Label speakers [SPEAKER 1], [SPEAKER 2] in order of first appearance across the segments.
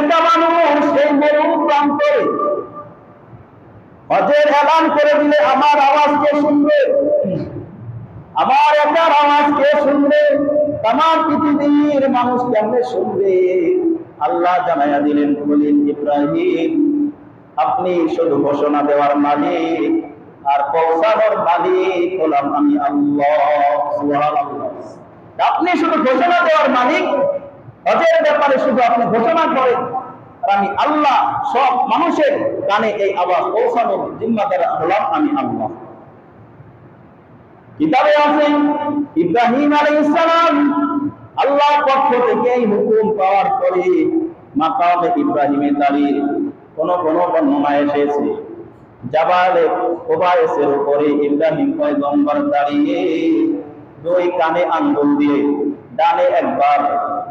[SPEAKER 1] একটা মানুষ এই মরু প্রান্তে হজের এলান করে দিলে আমার আওয়াজ কে শুনবে? আমার একার আওয়াজ কে শুনবে? তামাম পৃথিবীর মানুষ কেমনে শুনবে? আল্লাহ জানাইয়া দিলেন, বলেন ইব্রাহিম, আপনি শুধু ঘোষণা দেওয়ার মালিক আর পৌঁছানোর মালিক হলাম আমি আল্লাহ। সুবহানাল্লাহ। আপনি শুধু ঘোষণা দেওয়ার মালিক, হজের ব্যাপারে শুধু আপনি ঘোষণা করেন, আর আমি আল্লাহ সব মানুষের কানে এই আওয়াজ পৌঁছানোর জিম্মাদার হলাম আমি আল্লাহ। কিতাবে আছে ইব্রাহিম আলাইহিস সালাম আল্লাহর পক্ষ থেকে এই হুকুম পাওয়ার পরে মাকামে ইব্রাহিমে দাঁড়িয়ে কোন বর্ণনা এসেছে জাবালে কুবাইসের উপরে ইব্রাহিম পয়গম্বর দাঁড়িয়ে দুই কানে আঙ্গুল দিয়ে ডানে একবার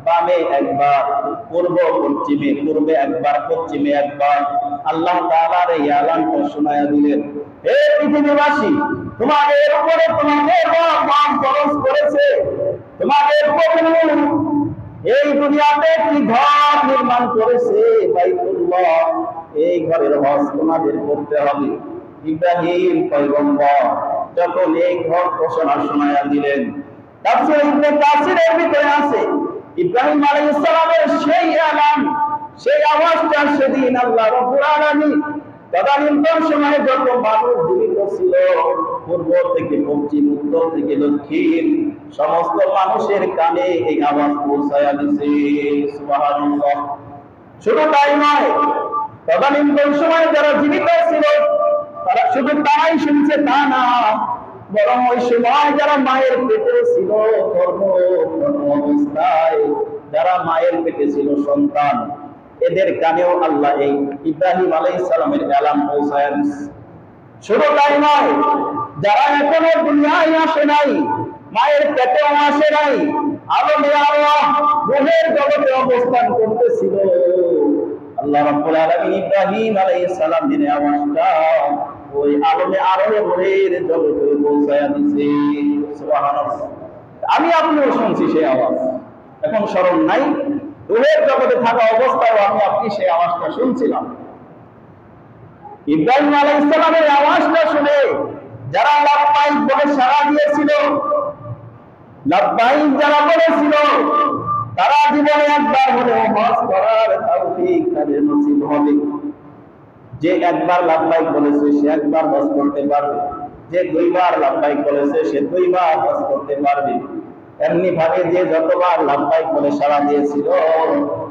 [SPEAKER 1] বামে একবার পূর্ব পশ্চিমে, পূর্বে একবার পশ্চিমে একবার আল্লাহ তাআলার এই এলানটা শোনায়া দিলেন, হে পৃথিবীবাসী, তোমাদের উপরে তোমাদের রব খরচ করেছে, তোমাদের প্রভু এই দুনিয়াতে একটি ঘর নির্মাণ করেছে বাইতুল্লাহ, এই ঘরের হজ তোমাদের করতে হবে। ইব্রাহিম পয়গম্বর যখন এই ঘর ঘোষণা শোনায়া দিলেন, তাফসীর ইবনে কাসিরের ভিতরে আছে ইব্রাহিম আলাইহিস সালামের সেই এলান, সেই আওয়াজটা সেদিন আল্লাহ রাব্বুল আলামিন তদানীন্তন সময়ে যত মানুষ জীবিত ছিল, পূর্ব থেকে পশ্চিম, উত্তর থেকে দক্ষিণ, সমস্ত মানুষের কানে এই আওয়াজ পৌঁছায়া দিয়েছে। সুবহানাল্লাহ। শুধু তাই নয়, তদানীন্তন সময়ে যারা জীবিত ছিল তারা শুধু তারাই শুনছে তা না, বরং ওই সময় যারা মায়ের পেটে ছিল, গর্ভ অবস্থায় যারা মায়ের পেটে ছিল সন্তান, এদের কানেও আল্লাহ এই ইব্রাহিম আলাইহিস সালামের এলান পৌঁছায়া দিয়েছে। শুধু তাই নয়, যারা এখনো দুনিয়ায় আসে নাই, মায়ের পেটেও আসে নাই, আলমে আরওয়াহ রূহের জগতে অবস্থান করতেছিল, আল্লাহ রাব্বুল আলামিন ইব্রাহিম আলাইহিস সালামের আওয়াজটা ওই আলমে আরওয়াহ রূহের জগতে পৌঁছায়া দিয়েছে। সুবহানাল্লাহ। আমি আপনিও শুনছি সেই আওয়াজ, এখন স্মরণ নাই, রূহের জগতে থাকা অবস্থায় আমি আপনি সেই আওয়াজটা শুনছিলাম। ইব্রাহিম আলাইহিস সালামের আওয়াজটা শুনে যারা লাব্বাইক বলে সাড়া দিয়েছিল, লাব্বাইক যারা বলেছিল, তারা জীবনে একবার হলেও হজ করার তৌফিক তাদের নসিব হবে। যে একবার লাব্বাইক বলেছে সে একবার হজ করতে পারবে, যে দুইবার লাব্বাইক বলেছে সে দুইবার হজ করতে পারবে। এমনি ভাবে যে যতবার লাব্বাইক বলে সাড়া দিয়েছিল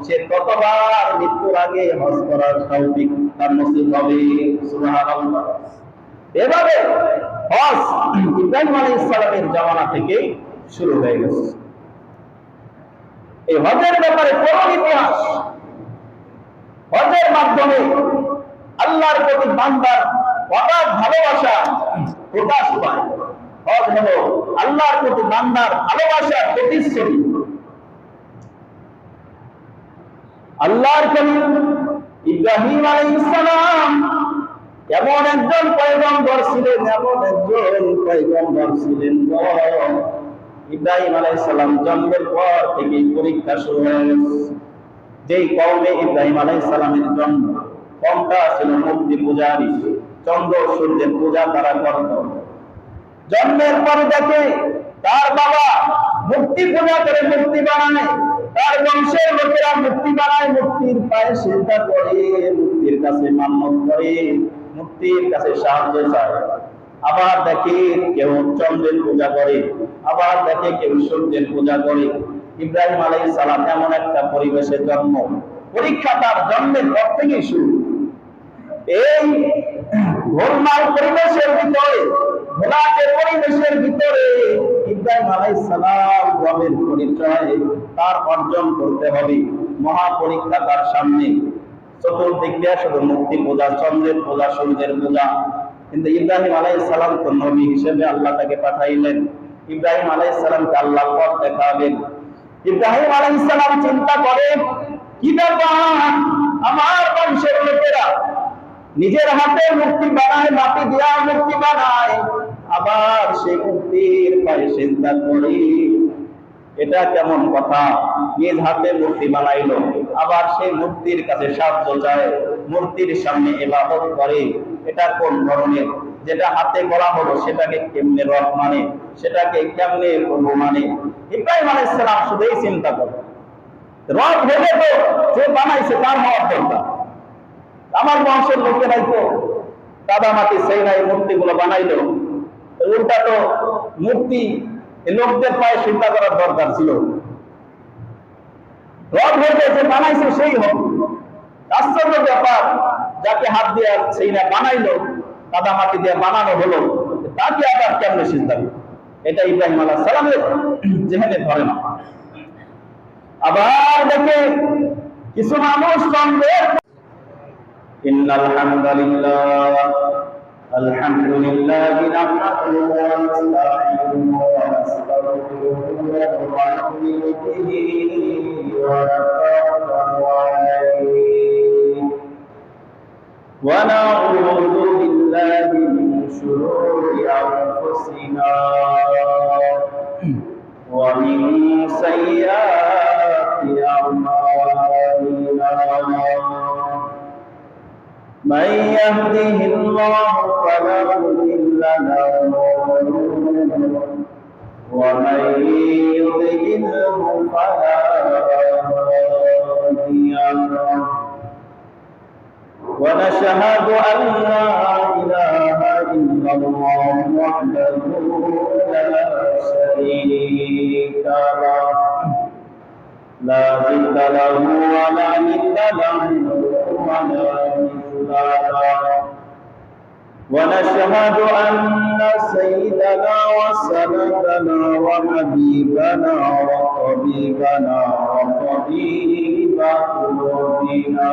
[SPEAKER 1] সে ততবার মৃত্যুর আগে হজ করার তৌফিক তার নসিব হবে। সুবহানাল্লাহ। এভাবে হজ ইব্রাহিম আলাইহিস সালামের জামানা থেকে শুরু হয়ে গেছে। এই হজের ব্যাপারে পুরো ইতিহাস, হজের মাধ্যমে আল্লাহর প্রতি বান্দার অগাধ ভালোবাসা প্রকাশ পায়। হজ হলো আল্লাহর প্রতি বান্দার ভালোবাসার প্রতিশ্রুতি। আল্লাহর কলিম ইব্রাহিম আলাইহিস সালাম এমন একজন পয়গম্বর ছিলেন, ইব্রাহিম আলাইহিস সালাম জন্মের পর থেকে পরীক্ষা শুরু হয়ে গেছে। যেই কওমে ইব্রাহিম আলাইহিস সালামের জন্ম, কওমটা ছিল মূর্তি পূজারী, চন্দ্র সূর্যের পূজা তারা করত। জন্মের পর দেখে তার বাবা মূর্তি পূজা করে মূর্তি বানায়, তার বংশের লোকেরা মূর্তি বানায়, মূর্তির পায়ে সিজদা করে, মূর্তির কাছে মান্নত করে, মূর্তির কাছে সাহায্য চায়। আবার দেখে কেউ চন্দ্রের পূজা করে, আবার দেখে কেউ সূর্যের পূজা করে। ইব্রাহিম আলাইহিস সালাম এমন একটা পরিবেশে জন্ম, পরীক্ষা তার জন্মের পর থেকেই শুরু। এই ঘোরমাল পরিবেশের ভিতরে, ঘোলাটে পরিবেশের ভিতরে ইব্রাহিম আলাইহিস সালাম রবের পরিচয় তার অর্জন করতে হবে। মহা পরীক্ষা তার সামনে, চতুর্দিক দিয়ে শুধু মূর্তি পূজা, চন্দ্রের পূজা, সূর্যের পূজা। কিন্তু ইব্রাহিম আলাইহিস সালাম তো নবী হিসেবে আল্লাহ তাকে পাঠাইলেন, ইব্রাহিম আলাইহিস সালামকে আল্লাহ পথ দেখাবেন। ইব্রাহিম আলাইহিস সালাম চিন্তা করে, কি ব্যাপার, আমার বংশের লোকেরা নিজের হাতে মূর্তি বানায়, মাটি দিয়া মূর্তি বানায়, আবার সেই মূর্তির পায়ে সিজদা করে। এটা কেমন কথা? নিজ হাতে মূর্তি বানাইলো, আবার সেই মূর্তির কাছে সাহায্য চায়, মূর্তির সামনে ইবাদত করে। এটা কোন ধরনের? যেটা হাতে করা হলো সেটাকে কেমনে রব মানে, সেটাকে কেমনে প্রভু মানে? ইব্রাহিম আলাইহিস সালাম শুধু এই চিন্তা করে, রব হলে তো যে বানাইছে তার হওয়ার দরকার। আমার বংশের লোকেরাই তো কাদামাটি সেইরাই মূর্তিগুলো বানাইলো, উল্টা তো মূর্তি লোকদের পায়ে চিন্তা করার দরকার ছিল। রব হইলে যে বানাইছে সেই হোক। আশ্চর্য ব্যাপার, যাকে হাত দিয়ে সেই না বানাইলো, কাদামাটি দিয়ে বানানো হলো, তাকে আবার কেমনে চিন্তা করবে? এটা ইব্রাহিম আলাইহিস সালামের যেখানে ধরে না। আবার দেখে কিছু মানুষ সন্দেহ, ইন্নাল হামদুলিল্লাহ আলহামদুলিল্লাহি নাহমাদুহু ওয়া নাস্তাঈনুহু ওয়া নাস্তাগফিরুহু ওয়া নু'মিনু বিহি ওয়া নাতাওয়াক্কালু আলাইহি ওয়া না'উযু বিল্লাহি মিন শুরুরি আনফুসিনা ওয়া মিন সাইয়্যাতি আ'মালিনা। من يهده الله فلا مضل له ومن يضلله فلا هادي له ونشهد أن لا إله إلا الله وحده لا شريك له لا ضد له ولا ند له ولا ونشهد أن سيدنا وسندنا وحبيبنا وطبيبنا وطبيب قلوبنا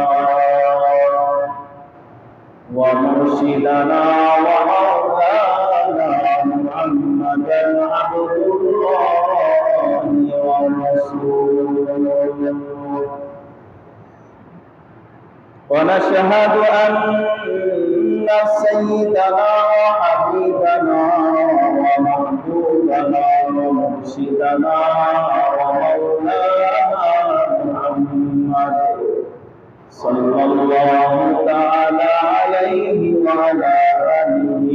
[SPEAKER 1] ومرشدنا ومولانا محمدا عبد الله ورسوله ونشهد أن سيدنا وحبيبنا ومحبوبنا ومرشدنا ومولانا محمد صلى الله تعالى عليه وعلى آله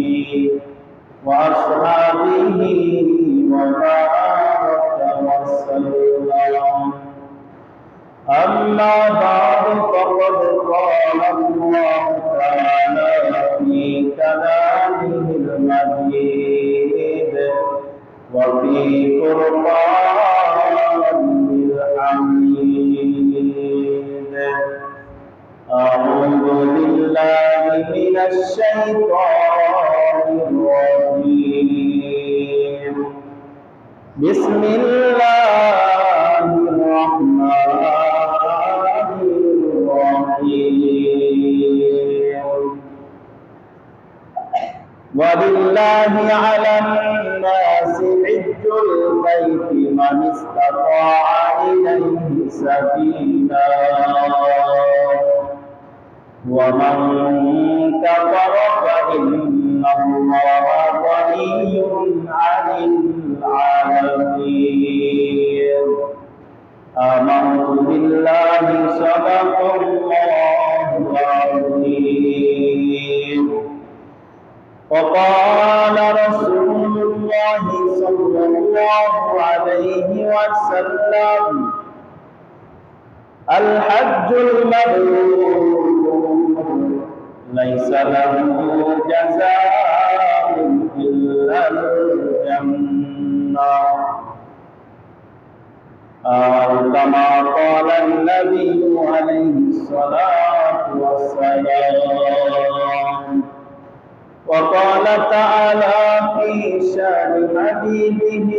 [SPEAKER 1] وأصحابه وبارك وسلم. أما بعد فقد قال الله تعالى في كلامه المجيد وفي فرقانه الحميد. أعوذ بالله من الشيطان الرجيم. بسم الله الرحمن ولله على الناس حج البيت من استطاع إليه سبيلا ومن كفر فإن الله غني عن العالمين. آمنت بالله صدق الله العظيم. وقال رسول الله صلى الله عليه وسلم الحج المبرور ليس له جزاء إلا الجنة أو كما قال النبي عليه الصلاة والسلام. وقال تعالى في شأن حبيبه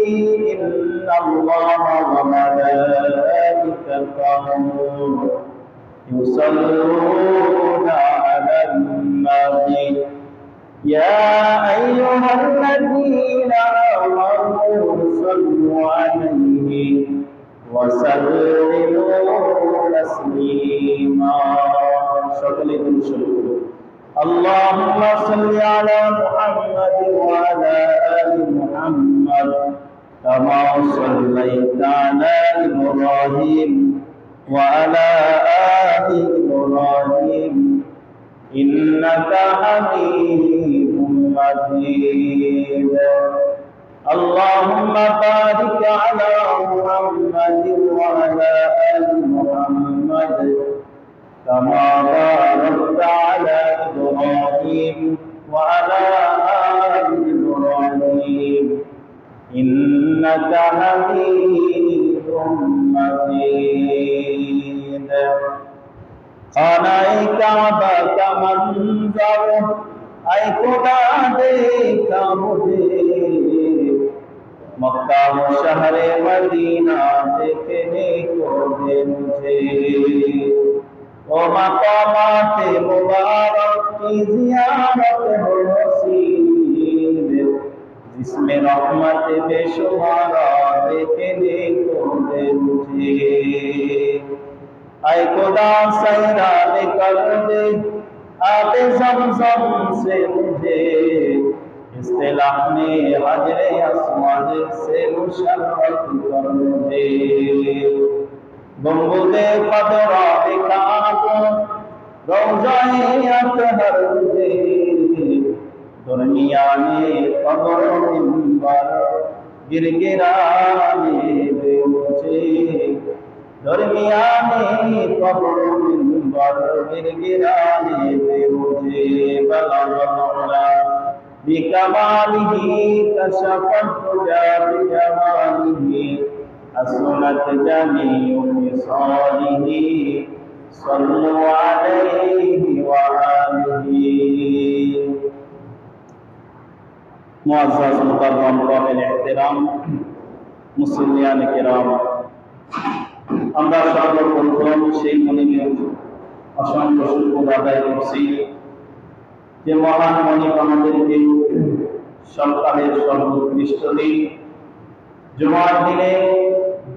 [SPEAKER 1] إن الله وملائكته يصلون على النبي يا أيها الذين آمنوا صلوا عليه وسلموا تسليما. اللهم صل على محمد وعلى آل محمد كما صليت على إبراهيم وعلى آل إبراهيم إنك حميد مجيد اللهم بارك على محمد وعلى آل محمد كما باركت على إبراهيم وعلى آل إبراهيم إنك حميد مجيد खाना काबा का मंजर ऐ खुदा देखा मुझे मक्का व शहरे मदीना देखने को दे मुझे ओ मकामाते मुबारक की जियारत हो नसीब जिसमें रहमत बेशुमार देखने को दे मुझे ऐ खुदा सैराब कर दे आबे ज़मज़म से मुझे इस्तिलाह में हजरे अस्वद से मुशर्रफ कर मुझे गुंबुदे क़दरा दिखा दो रोज़ाए अतहर मुझे दुनिया में कब्र मिंबर गिरगिराने दे मुझे दरमियाने कब्र मिंबर गिरगिराने दे मुझे बलगना बिकमालिही कशफत तुजा बिजमालिही असनत जमीउ मिसालिही सल्लु अलैहि व आलिही मुअज़्ज़ज़ मुकर्रम काबिल एहतराम मुसल्लियान किराम আমরা সর্বপ্রথম সেই মনিবের অসংখ্য শুকর আদায় করছি যে মহান মনিব আমাদেরকে সপ্তাহের সর্বোৎকৃষ্ট দিন জুমার দিনে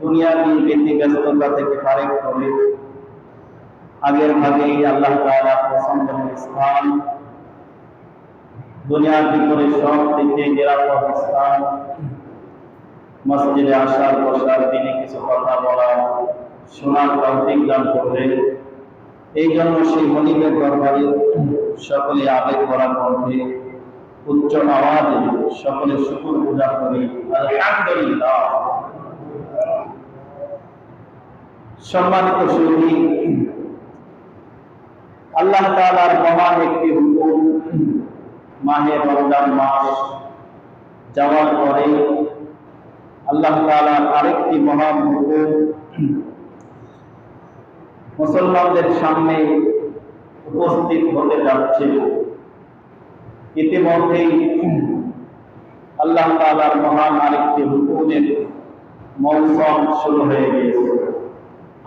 [SPEAKER 1] দুনিয়াবি ব্যতিব্যস্ততা থেকে ফারেক করে আগের ভাগেই আল্লাহ তাআলা পছন্দের স্থান দুনিয়ার ভিতরে সব থেকে নিরাপদ স্থান মসজিদে আসার বসার দিনে কিছু কথা বলা শোনার তৌফিক দান করলেন এই জন্য সেই মনিবের দরবারে সকলে আবেগ ভরা কণ্ঠে উচ্চ আওয়াজে সকলে শুকর পূজা করি আলহামদুলিল্লাহ। সম্মানিত সুধী, আল্লাহ তাআলার মহান একটি হুকুম মাহে রমজান মাস যাওয়ার পরে আল্লাহ তাআলার আরেকটি মহান হুকুম মুসলমানদের সামনে উপস্থিত হতে যাচ্ছে। ইতিমধ্যেই আল্লাহ তাআলার মহান আরেকটি হুকুমের মৌসুম শুরু হয়ে গিয়েছে।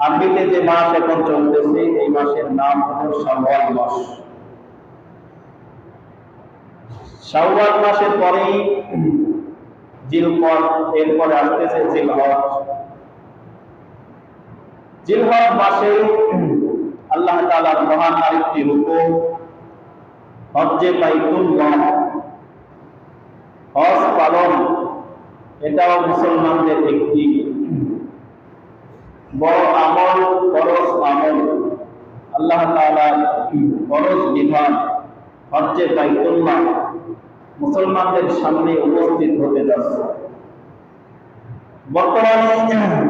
[SPEAKER 1] আরবিতে যে মাস এখন চলতেছে এই মাসের নাম হলো শাওয়াল মাস। শাওয়াল মাসের পরেই জিলহজ, এরপরে আসতেছে জিলহজ। জিলহজ মাসে আল্লাহ তাআলার মহান আরেকটি হুকুম হজ্জে বাইতুল্লাহ, হজ পালন, এটাও মুসলমানদের একটি বড় আমল, ফরজ আমল। আল্লাহ তাআলার ফরজ বিধান হজ্জে বাইতুল্লাহ মুসলমানদের সামনে উপস্থিত হতে যাচ্ছে। বর্তমানে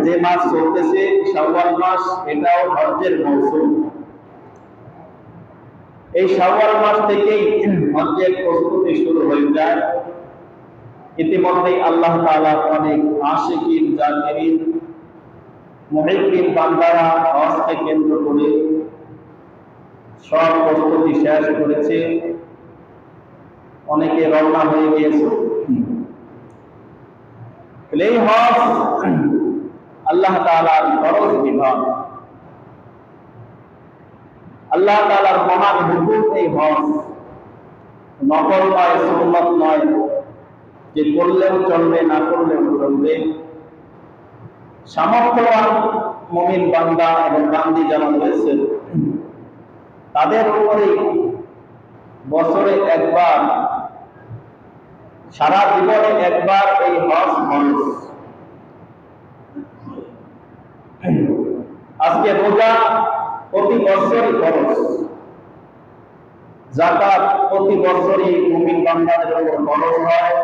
[SPEAKER 1] যে মাস চলতেছে শাওয়াল মাস, এটাও হজ্জের মৌসুম। এই শাওয়াল মাস থেকেই হজ্জের প্রস্তুতি শুরু হয়ে যায়। ইতিমধ্যেই আল্লাহ তাআলা অনেক আশিকিন, জাকিরিন, মুহিব্বিন বান্দারা হজকে কেন্দ্র করে সব প্রস্তুতি শেষ করেছে। অনেকে রওনা হয়ে গিয়েছে। এই হজ আল্লাহ তাআলার ফরজ বিধান, আল্লাহ তাআলার মহান হুকুম। এই হজ নফল নয়, সুন্নাত নয় যে করলেও চলবে, না করলেও চলবে। সামর্থ্যবান মুমিন বান্দা এবং বান্দি যারা রয়েছে তাদের উপরে বছরে একবার, সারা জীবনে একবার এই হজ ফরজ। আজকে রোজা প্রতি বছরই খরচ, যাকাত প্রতি বছরই মুমিন বান্দাদের উপর খরচ হয়,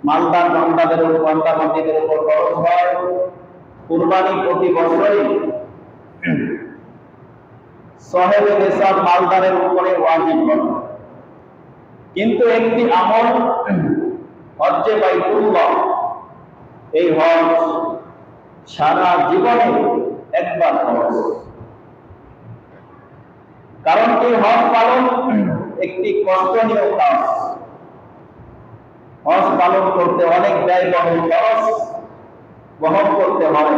[SPEAKER 1] মালদার বান্দাদের উপর, বান্দাবান্দিদের উপর খরচ হয়, কুরবানি প্রতি বছরই সাহেবে নিসাব মালদারের উপরে ওয়াজিব হয়। কিন্তু একটি আমল হজ্জে বাইতুল্লাহ, এই হজ সারা জীবনে একবার খরচ। কারণ এই হজ পালন একটি কষ্টনীয় কাজ। হজ পালন করতে অনেক ব্যয়বহুল খরচ বহন করতে হয়,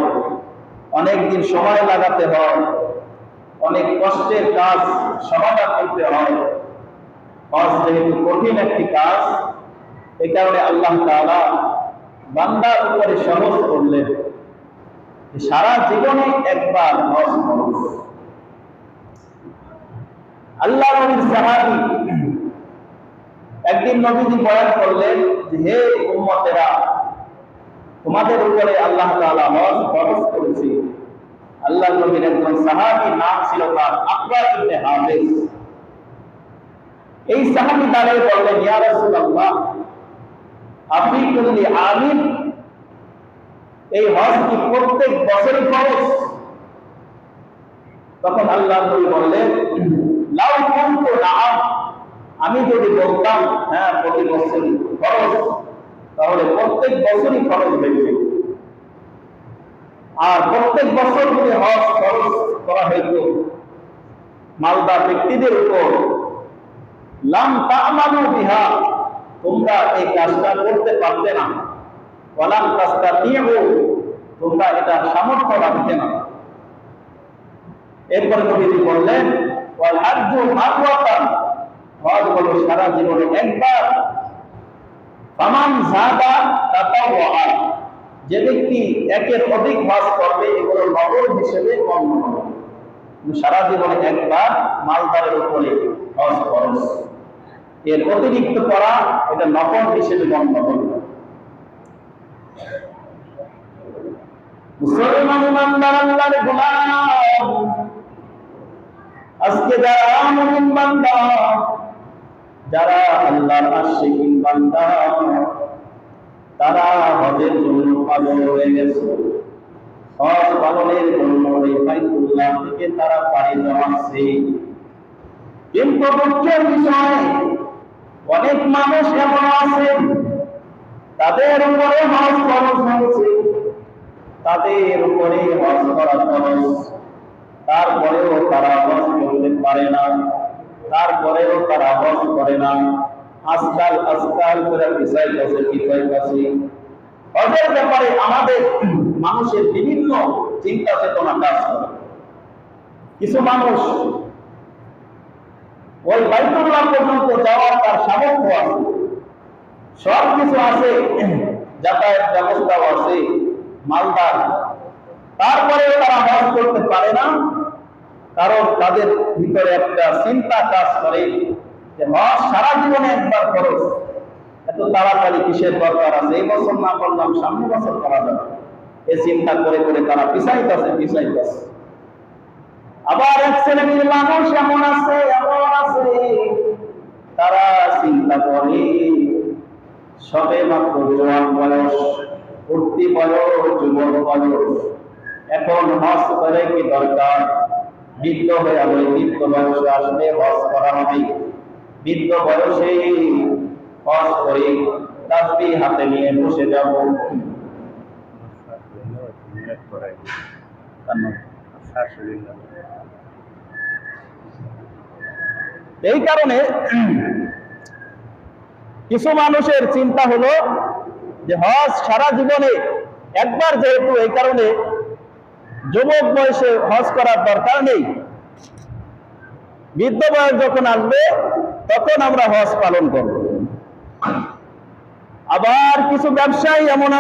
[SPEAKER 1] অনেক দিন সময় লাগাতে হয়, অনেক কষ্টের কাজ সমাধান করতে হয়। হজ যেহেতু কঠিন একটি কাজ, এই কারণে আল্লাহ তাআলা বান্দার উপরে সহজ করলেন, সারা জীবনে একবার হজ খরচ। আল্লাহ নবীর সাহাবী একদিন নবীজি বয়ান করলেন যে, হে উম্মতেরা, তোমাদের উপরে আল্লাহ তাআলা হজ ফরজ করেছে। আল্লাহ নবীর একজন সাহাবী, নাম ছিল তার আকরা ইবনে হাবিস। এই সাহাবী দাঁড়িয়ে বললেন, ইয়া রাসূলুল্লাহ, আফি কুল্লি আমিন, এই হজ কি প্রত্যেক বছরই ফরজ? তখন আল্লাহ নবী বললেন, লাউ কুনতু নাআম, আমি যদি বলতাম হ্যাঁ প্রতি বছরই ফরজ, তাহলে প্রত্যেক বছরই ফরজ হয়েছে। আর প্রত্যেক বছর যদি হজ খরচ করা হইত মালদা ব্যক্তিদের উপর, লাম তা'মালু বিহা, তোমরা এই কাজটা করতে পারতে না, ওয়ালাম তাস্তাতিউ, তোমরা এটা সামর্থ্য রাখতে না। এরপর নবীজি বললেন, ওয়াল হাজ্জু মারওয়াতান, হজ হলো সারা জীবনে একবার। ফামান যাদা তাতাওয়া, যে ব্যক্তি একের অধিক হজ করবে এগুলো নফল হিসেবে গণ্য হবে। সারা জীবনে একবার মালদারের উপরে হজ খরচ, এর অতিরিক্ত করা এটা নফল হিসেবে গণ্য হবে। মুসলমান ইমানদার আল্লাহর গোলাম, আজকে যারা মুমিন বান্দা, যারা আল্লাহর আশিকিন বান্দা, তারা হজের জন্য পাগল হয়ে গেছে। হজ পালনের জন্য এই বাইতুল্লাহ থেকে তারা পাড়ি জমাচ্ছে। কিন্তু দুঃখের বিষয়, অনেক মানুষ এমন আছে তাদের উপরে হজ খরচ হয়েছে, তাদের উপরে হজ করা খরচ, তারপরেও তারা হজ করতে পারে না, তারপরেও তারা হজ করে না। আজকাল করে বিষয় কাছে হজের ব্যাপারে আমাদের মানুষের বিভিন্ন চিন্তা চেতনা কাজ করে। কিছু মানুষ ওই বাইতুল্লাহ পর্যন্ত যাওয়ার তার সামর্থ্য আছে, সব কিছু আছে, যাতায়াত ব্যবস্থাও আছে মালদার, তারপরেও তারা হজ করতে পারে না। কারণ তাদের ভিতরে একটা চিন্তা কাজ করে যে হজ সারা জীবনে একবার খরচ, এত তাড়াতাড়ি কিসের দরকার আছে, এই বছর না করলাম সামনের বছর করা যাবে, এই চিন্তা করে করে তারা পিছাইতেছে। আবার এক শ্রেণীর মানুষ এমন আছে তারা চিন্তা করে সবে মাত্র জোয়ান বয়স, উঠতি বয়স, যুবক বয়স, এখন হজ করে কি দরকার? বৃদ্ধ হয়ে আমি বৃদ্ধ বয়সে আসলে হজ করা হবে, বৃদ্ধ বয়সে হজ করে তাসবিহ হাতে নিয়ে বসে যাব। এই কারণে কিছু মানুষের চিন্তা হলো যে হজ সারা জীবনে একবার, যেহেতু এই কারণে যুবক বয়সে হজ করার দরকার নেই, বৃদ্ধ বয়স যখন আসবে তখন আমরা হজ পালন করব। আবার কিছু ব্যবসায়ী এমন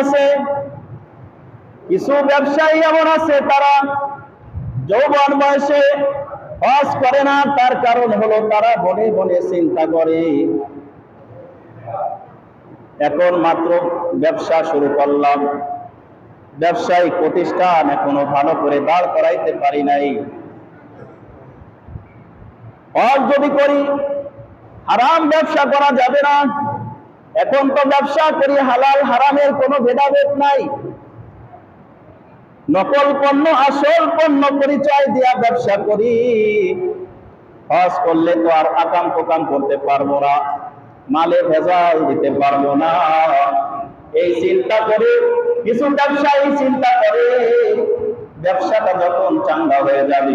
[SPEAKER 1] আছে তারা যৌবন বয়সে হজ করে না। তার কারণ হলো তারা বনে বনে চিন্তা করে এখন মাত্র ব্যবসা শুরু করলাম, ব্যবসায়িক প্রতিষ্ঠান এখনো ভালো করে দাঁড় করাইতে পারি নাই। হজ যদি করি, হারাম ব্যবসা করা যাবে না। এখন তো ব্যবসা করি, হালাল হারামের কোনো ভেদাভেদ নাই। নকল পণ্য আসল পণ্য পরিচয় দিয়া ব্যবসা করি। হজ করলে তো আর আকাম কোকাম করতে পারবো না, মালে ভেজাল দিতে পারবো না। এই চিন্তা করে কিছু ব্যবসায়ী চিন্তা করে, ব্যবসাটা যখন চাঙ্গা হয়ে যাবে,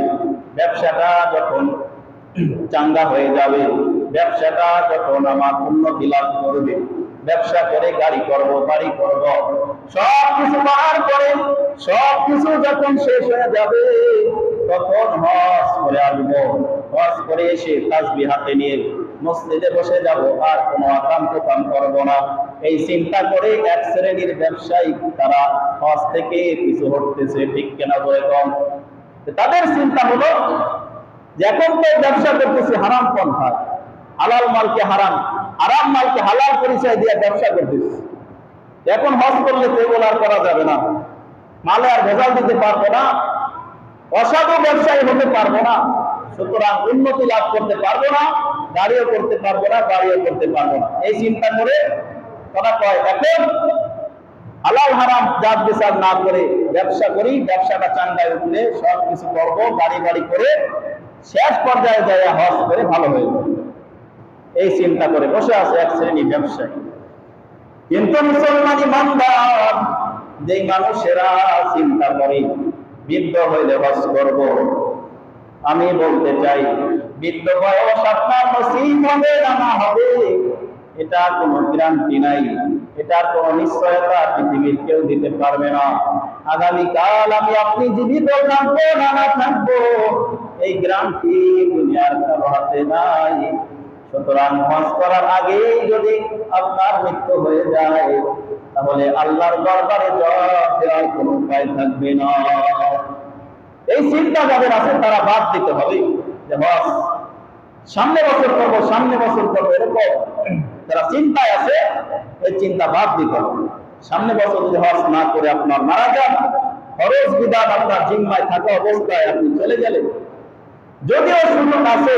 [SPEAKER 1] ব্যবসাটা যখন চাঙ্গা হয়ে যাবে, ব্যবসাটা যখন আমার উন্নতি লাভ করবে, ব্যবসা করে গাড়ি করব, বাড়ি করব, সব কিছু করার পরে সব কিছু যখন শেষ হয়ে যাবে, তখন হজ করে আসবো। হজ করে এসে তাসবিহ হাতে নিয়ে মসজিদে বসে যাব, আর কোনো আকাম কুকাম করব না। এই চিন্তা করে এক শ্রেণীর ব্যবসায়ী তারা হজ থেকে পিছু হটতেছে, ঠিক কেনা বলে কম। তাদের চিন্তা হলো যে এখন তো ব্যবসা করতেছি হারাম পন্থায়, হালাল মালকে হারাম, হারাম মালকে হালাল পরিচয় দিয়ে ব্যবসা করতেছি। এখন হজ করলে তো এগুলো আর করা যাবে না, মালে আর ভেজাল দিতে পারবো না, অসাধু ব্যবসায়ী হতে পারবো না, সুতরাং উন্নতি লাভ করতে পারবো না, গাড়িও করতে পারবো না, বাড়িও করতে পারবো না। এই চিন্তা করে তারা কয় এখন হালাল হারাম জাত বিচার না করে ব্যবসা করি, ব্যবসাটা চাঙ্গায় উঠলে সব কিছু করবো, গাড়ি বাড়ি করে শেষ পর্যায়ে যায় হজ করে ভালো হয়ে যাবে। এই চিন্তা করে বসে আছে এক শ্রেণী ব্যবসায়ী। কিন্তু মুসলমান ইমানদার যেই মানুষেরা চিন্তা করে বৃদ্ধ হইলে হজ করব, আমি বলতে চাই বৃদ্ধ বয়স আপনার নসিব হবে না হবে এটা কোনো গ্যারান্টি নাই, এটার কোনো নিশ্চয়তা পৃথিবীর কেউ দিতে পারবে না। আগামীকাল আমি আপনি জীবিত থাকবো না না থাকবো, এই গ্যারান্টি দুনিয়ার কারো হাতে নাই। সুতরাং হজ করার আগেই যদি আপনার মৃত্যু হয়ে যায়, তাহলে আল্লাহর দরবারে জবাব দেওয়ার কোনো উপায় থাকবে না। এই চিন্তা যাদের আছে তারা বাদ দিতে হবে যে হজ সামনে বছর করবো, সামনে বছর করবো, এরকম যারা চিন্তায় আছে এই চিন্তা বাদ দিতে হবে। সামনে বছর যদি হজ না করে আপনার মারা যান, খরচ বিধান আপনার জিম্মায় থাকা অবস্থায় আপনি চলে গেলেন, যদিও সুযোগ আছে